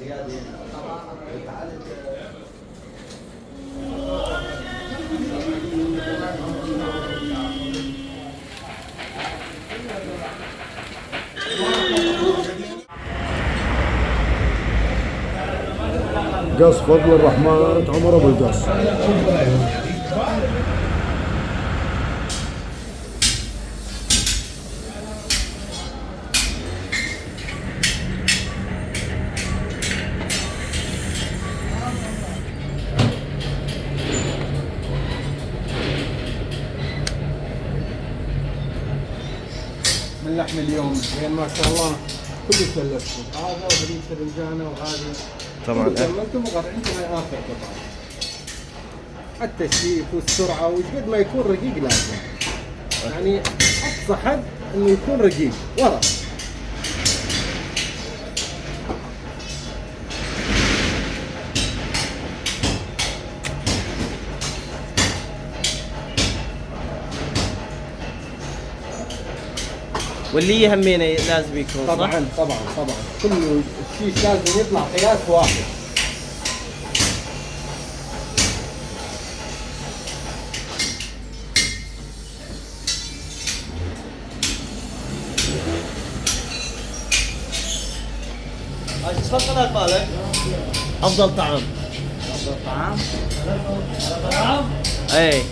قص فضل الرحمن عمر ابو القص. من لحم اليوم يعني ما شاء الله كله سلفتوا، هذا وهذيك الرنجانه وهذه طبعا سلفتوا وقطع عندنا اخر قطع. التشريف والسرعه وش قد ما يكون رقيق لازم يعني اقصى حد انه يكون رقيق ورا. واللي يهمنا لازم يكون صح؟ طبعا كل الشيش لازم يطلع قياس واحد. تفضل هات بالك. افضل طعام. اي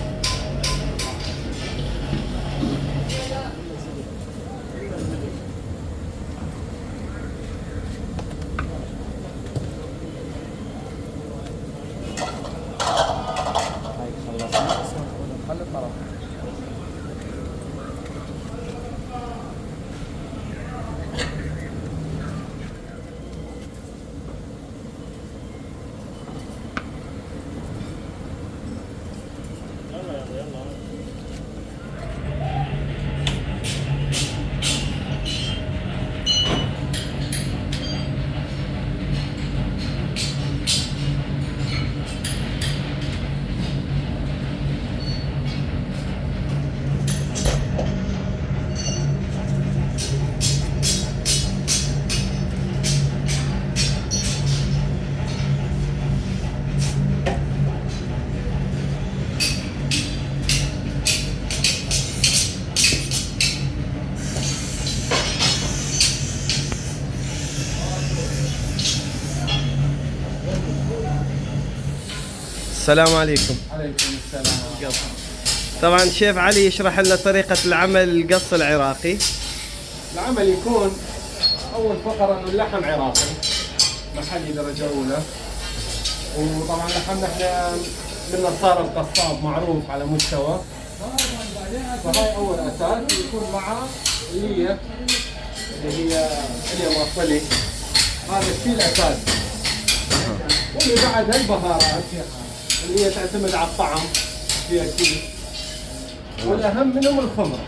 السلام عليكم. عليكم السلام. طبعا شيف علي يشرح لنا طريقة العمل القص العراقي. العمل يكون اول فقرة انه اللحم عراقي محلي درجة اولى، وطبعا لحمنا احنا من نصار القصاب معروف على مستوى، فهاي اول اساس. يكون معه اللي هي موصلي، هذا الشيء الاساس. واللي بعدها البهارات اللي هي تعتمد على الطعم فيها كيف، والاهم منهم الخبره.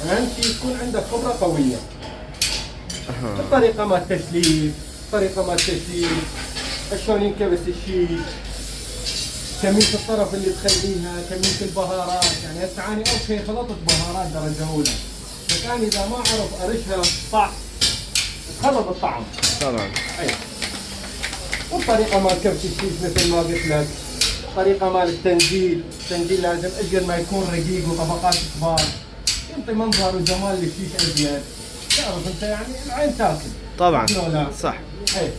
اهم شيء يكون عندك خبره قويه. الطريقه مال التسليك، شلون ينكبس الشيش، كمية الطرف اللي تخليها، كمية البهارات. يعني هسه اني اوكي خلطت بهارات درجه اولى، فكان اذا ما اعرف ارشها صح تخرب الطعم. طبعا. اي. والطريقه مال كبس الشيش مثل ما قلت لك، طريقه مال التنجيل لازم اجل ما يكون رقيق وطبقات كبار، يعطي منظر وجمال للشيش ازيد. تعرف انت يعني العين تاكل. طبعا. لا. صح. اي.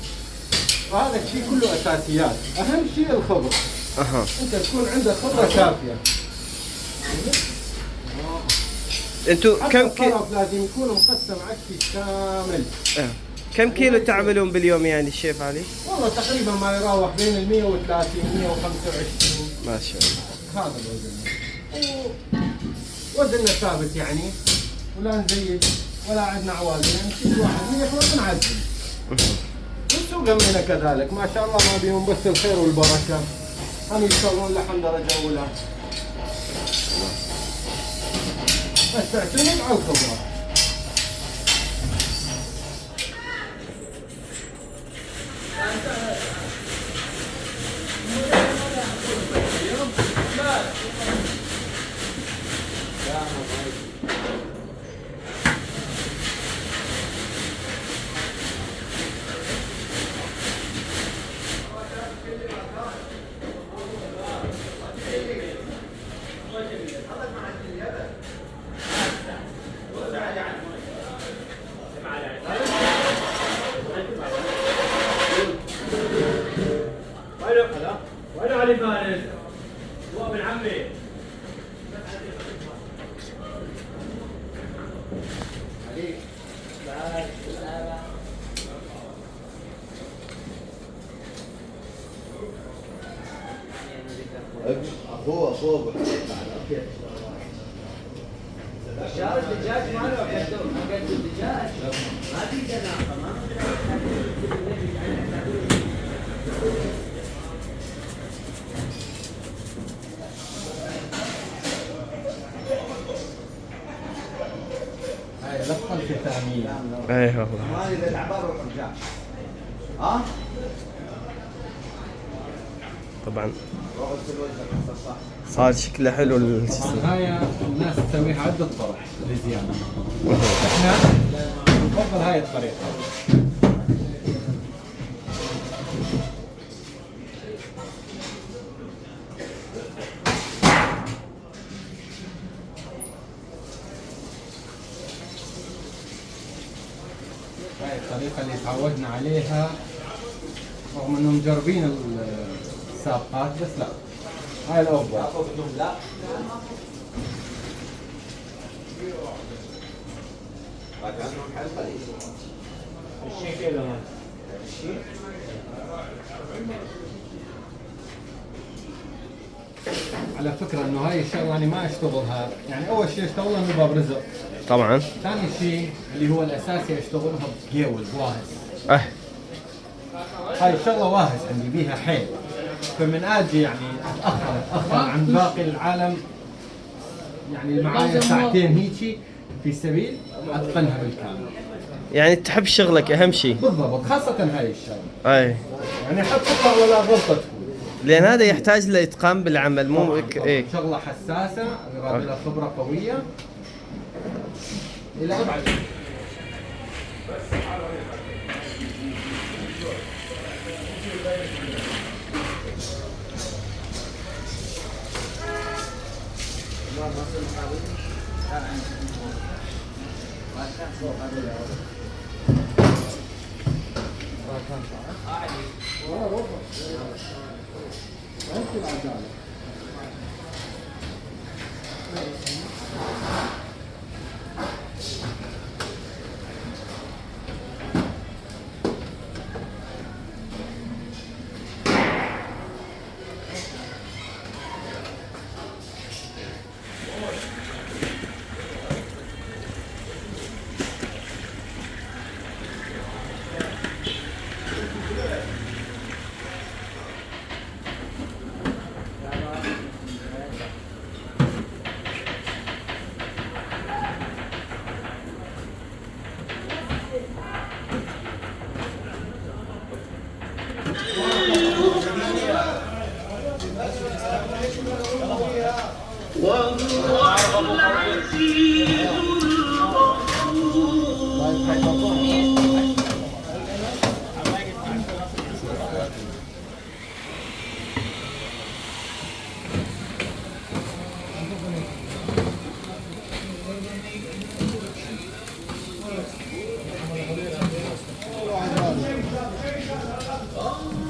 وهذا الشيء كله اساسيات، اهم شيء الخبره. انت تكون عندك خبره كافيه. انتوا كم كيلو لازم يكون مقسم عكس كامل. كم كيلو تعملون باليوم يعني الشيف علي؟ والله تقريبا ما يراوح بين ال 130 125. ما شاء الله. هذا الوزن. وزننا ثابت يعني، ولا نزيد ولا عندنا عوازل، يعني كل واحد يخلص نعدل. والسوق همينه كذلك ما شاء الله ما بيهم بس الخير والبركه. هم يشتغلون لحم درجه اولى. بس تعتمد على الخبره. فوق. شارع الدجاج ما له قدر، ما قد الدجاج ما في جناحه، ما هاي لفة الختامية. اي والله. ما اذا العبار والرجال. ها؟ طبعا صار شكله حلو طبعا هاي الناس تسويها عدة طرق لزيادة. احنا نفضل هاي الطريقة. هاي الطريقة اللي تعودنا عليها رغم انهم مجربين السابقات بس لا. هاي الأفضل. لا. على فكرة انه هاي الشغلة يعني ما اشتغلها، يعني اول شيء اشتغلها انه باب رزق. طبعا. ثاني شيء اللي هو الاساسي اشتغلها بجيول واهز. اه هاي الشغلة واهز عندي بيها حيل، فمن اجي يعني اتأخر عن باقي العالم، يعني معايا ساعتين هيجي في سبيل اتقنها بالكامل. يعني تحب شغلك اهم شيء. بالضبط، خاصة هاي الشغلة. اي يعني حتى تطلع ولا غلطة تكون. لان هذا يحتاج لاتقان بالعمل مو ايه. شغلة حساسة، يراد لها خبرة قوية إلى أبعد.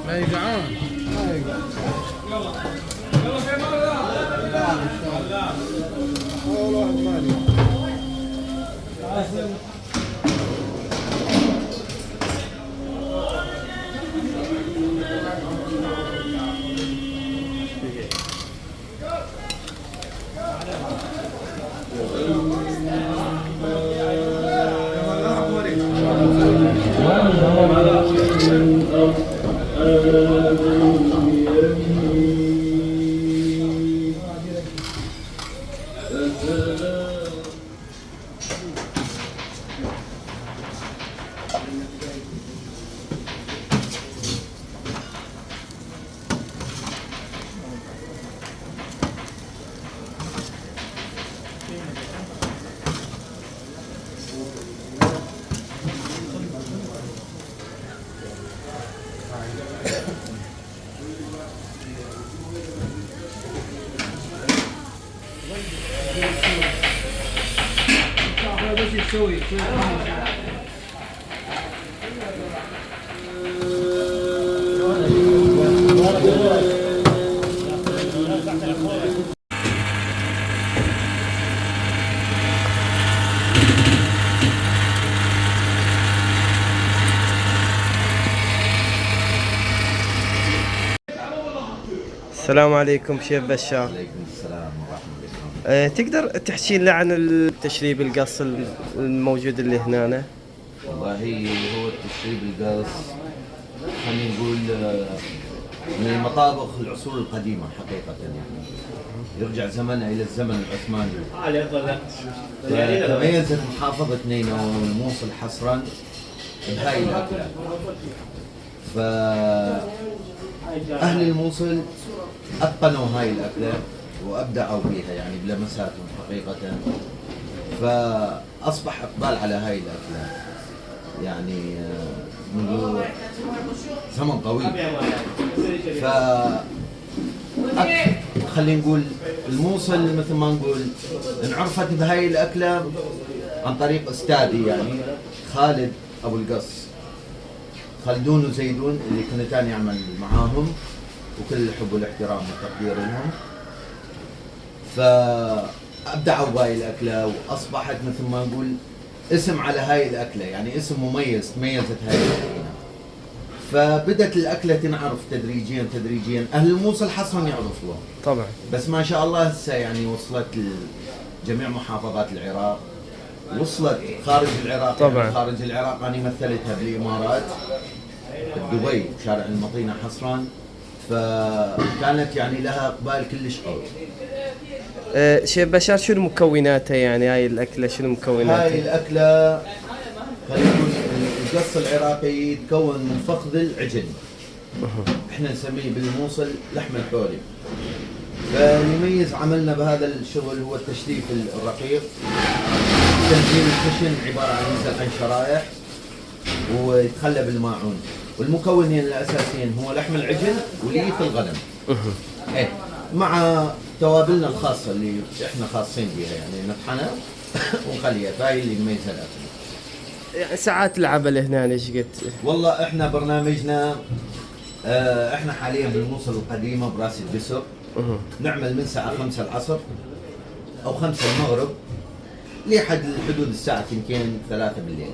ما يجعان. السلام عليكم شيف بشار. السلام ورحمة الله. تقدر تحكي لنا عن التشريب القص الموجود اللي هنا؟ والله هو التشريب القص خلينا نقول من المطابخ العصور القديمة حقيقة، يعني يرجع زمنها إلى الزمن العثماني. تميزت محافظة نينوى والموصل حصرا بهاي الأكلة. فأهل الموصل أتقنوا هاي الأكلة وأبدعوا فيها يعني بلمساتهم حقيقة، فأصبح إقبال على هاي الأكلة يعني منذ زمن طويل. خلينا نقول الموصل مثل ما نقول انعرفت بهاي الأكلة عن طريق أستاذي يعني خالد أبو القص، خلدون وزيدون اللي كنت أنا أعمل معاهم، وكل الحب والاحترام والتقدير لهم. فأبدعوا بهاي الأكلة وأصبحت مثل ما نقول اسم على هاي الأكلة، يعني اسم مميز تميزت هاي الأكلة. فبدت الأكلة تنعرف تدريجيا تدريجيا، أهل الموصل حصرا يعرفوها طبعا، بس ما شاء الله هسه يعني وصلت لجميع محافظات العراق، وصلت خارج العراق طبعا. يعني خارج العراق أنا مثلتها بالإمارات بدبي شارع المطينة حصرا، فكانت يعني لها إقبال كلش قوي. شيف بشار شنو مكوناتها يعني هاي الأكلة؟ شنو مكوناتها؟ هاي الأكلة خلينا نقول القص العراقي يتكون من فخذ العجل، احنا نسميه بالموصل لحم الحولي. فيميز عملنا بهذا الشغل هو التشريف الرقيق، تنزيل الخشن عبارة عن ينزل عن شرائح ويتخلى بالماعون، والمكونين الأساسيين هو لحم العجل وليف الغنم. ايه مع توابلنا الخاصة اللي احنا خاصين بها يعني نطحنها ونخليها، فهي اللي يميزها الأكل. يعني ساعات العمل هنا ايش قد؟ والله احنا برنامجنا احنا حاليا بالموصل القديمة براس الجسر، نعمل من الساعة 5 العصر أو 5 المغرب لحد حدود الساعة 2 3 بالليل.